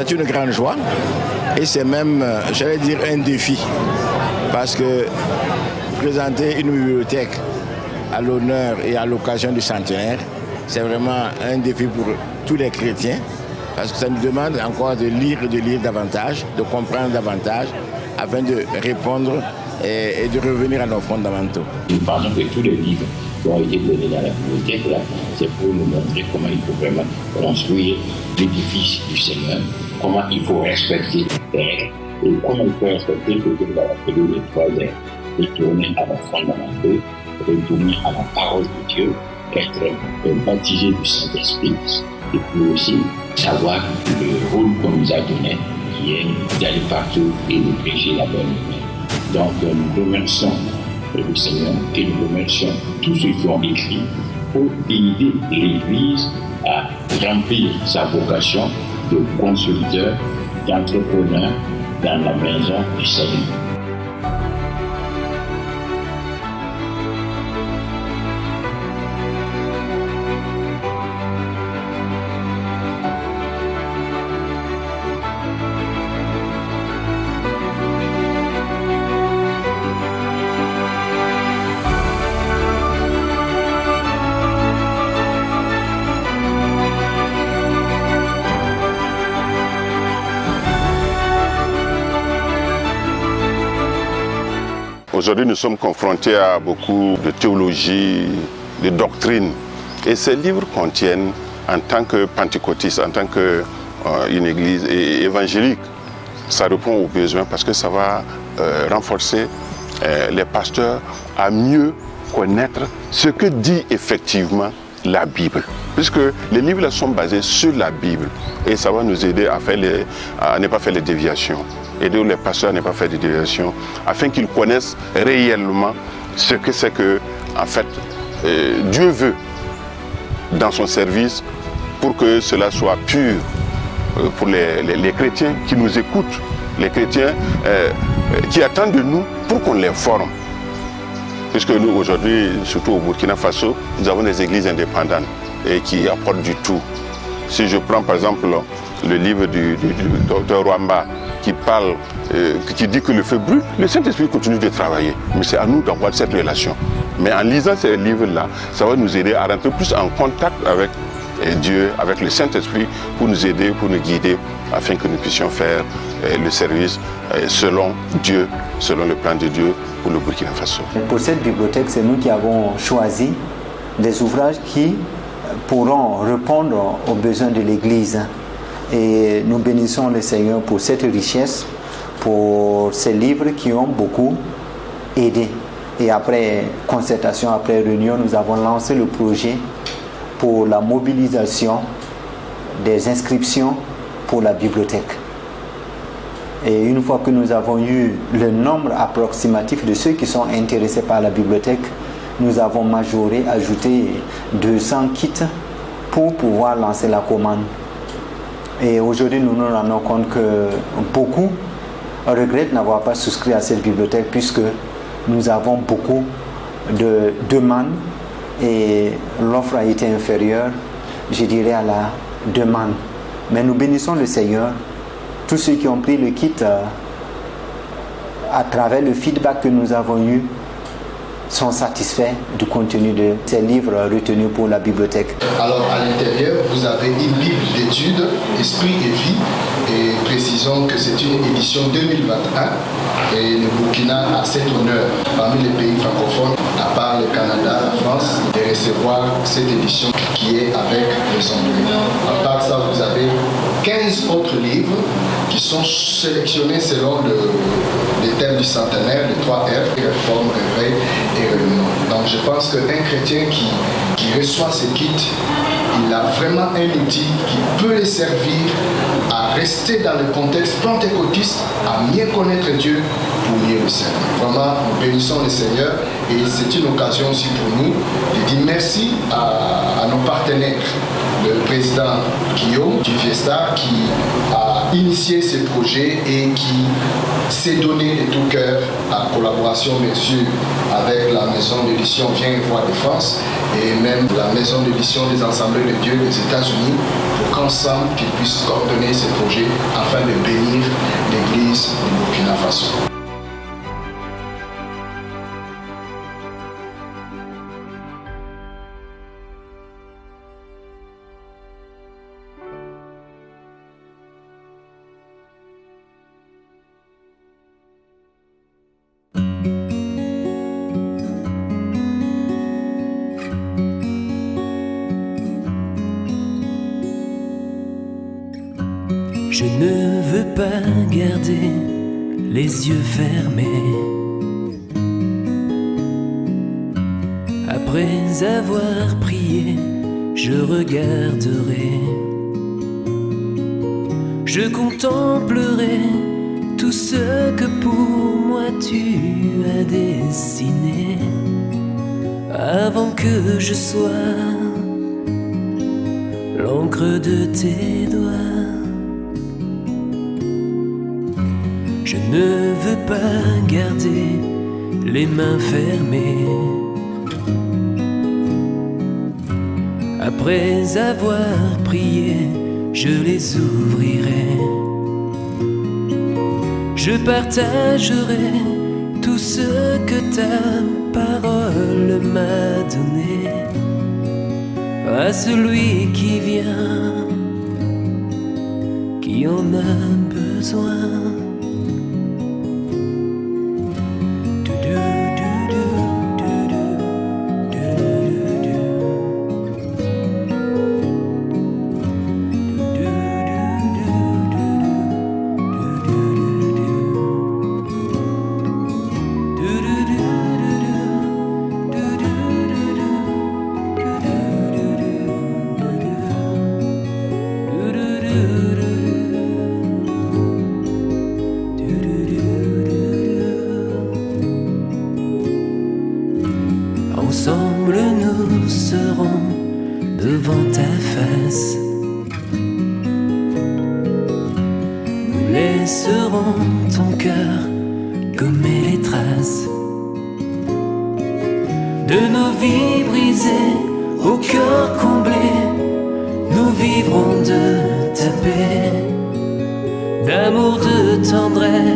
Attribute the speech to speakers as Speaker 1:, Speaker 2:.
Speaker 1: C'est une grande joie et c'est même, j'allais dire, un défi. Parce que présenter une bibliothèque à l'honneur et à l'occasion du centenaire, c'est vraiment un défi pour tous les chrétiens. Parce que ça nous demande encore de lire davantage, de comprendre davantage, afin de répondre et de revenir à nos fondamentaux.
Speaker 2: Nous pensons que tous les livres qui ont été donnés dans la bibliothèque, là, c'est pour nous montrer comment il faut vraiment construire l'édifice du Seigneur, comment il faut respecter les règles et comment il faut respecter ce que nous avons appelé les 3 R. Retourner à nos fondamentaux, retourner à la parole de Dieu, être baptisé du Saint-Esprit et puis aussi savoir le rôle qu'on nous a donné qui est d'aller partout et de prêcher la bonne nouvelle. Donc nous remercions le Seigneur et nous remercions tous ceux qui ont écrit pour aider l'Église à remplir sa vocation de constructeur, d'entrepreneur dans la maison du Seigneur.
Speaker 3: Aujourd'hui, nous sommes confrontés à beaucoup de théologie, de doctrine. Et ces livres contiennent, en tant que pentecôtistes, en tant qu'une église évangélique, ça répond aux besoins parce que ça va renforcer les pasteurs à mieux connaître ce que dit effectivement la Bible. Puisque les livres là sont basés sur la Bible et ça va nous aider à ne pas faire les déviations. Aider les pasteurs à ne pas faire des déviations afin qu'ils connaissent réellement ce que c'est que, en fait, Dieu veut dans son service pour que cela soit pur pour les chrétiens qui nous écoutent, les chrétiens qui attendent de nous pour qu'on les forme. Puisque nous, aujourd'hui, surtout au Burkina Faso, nous avons des églises indépendantes et qui apportent du tout. Si je prends par exemple le livre du docteur Rwamba qui parle, qui dit que le feu brûle, le Saint-Esprit continue de travailler. Mais c'est à nous d'avoir cette relation. Mais en lisant ces livres-là, ça va nous aider à rentrer plus en contact avec Dieu, avec le Saint-Esprit, pour nous aider, pour nous guider, afin que nous puissions faire le service selon Dieu, selon le plan de Dieu pour le Burkina Faso.
Speaker 4: Pour cette bibliothèque, c'est nous qui avons choisi des ouvrages qui pourront répondre aux besoins de l'Église. Et nous bénissons le Seigneur pour cette richesse, pour ces livres qui ont beaucoup aidé. Et après concertation, après réunion, nous avons lancé le projet pour la mobilisation des inscriptions pour la bibliothèque. Et une fois que nous avons eu le nombre approximatif de ceux qui sont intéressés par la bibliothèque, nous avons majoré, ajouté 200 kits pour pouvoir lancer la commande. Et aujourd'hui, nous nous rendons compte que beaucoup regrettent n'avoir pas souscrit à cette bibliothèque puisque nous avons beaucoup de demandes et l'offre a été inférieure, je dirais, à la demande. Mais nous bénissons le Seigneur. Tous ceux qui ont pris le kit à travers le feedback que nous avons eu sont satisfaits du contenu de ces livres retenus pour la bibliothèque.
Speaker 5: Alors à l'intérieur, vous avez une Bible d'études, Esprit et vie, et précisons que c'est une édition 2021 et le Burkina a cet honneur parmi les pays francophones, à part le Canada, la France, de recevoir cette édition qui est avec les Anglais. À part ça, vous avez 15 autres livres qui sont sélectionnés selon les thèmes du centenaire, les 3 R, réforme, réveil et renouvellement. Donc je pense qu'un chrétien qui reçoit ce kit, il a vraiment un outil qui peut le servir à rester dans le contexte pentecôtiste, à mieux connaître Dieu pour mieux le servir. Vraiment, nous bénissons le Seigneur et c'est une occasion aussi pour nous de dire merci à nos partenaires. Le président Guillaume du Fiesta qui a a initié ce projet et qui s'est donné de tout cœur, en collaboration bien sûr avec la maison d'édition Viens et Vois de France et même la maison d'édition des Assemblées de Dieu des États-Unis, pour qu'ensemble qu'ils puissent coordonner ce projet afin de bénir l'église du Burkina Faso.
Speaker 6: Je ne veux pas garder les yeux fermés. Après avoir prié, je regarderai. Je contemplerai tout ce que pour moi tu as dessiné. Avant que je sois l'encre de tes doigts. Je ne veux pas garder les mains fermées. Après avoir prié, je les ouvrirai. Je partagerai tout ce que ta parole m'a donné à celui qui vient, qui en a besoin. Ensemble nous serons devant ta face. Nous laisserons ton cœur gommer les traces de nos vies brisées, au cœur comblé. Nous vivrons de ta paix, d'amour, de tendresse.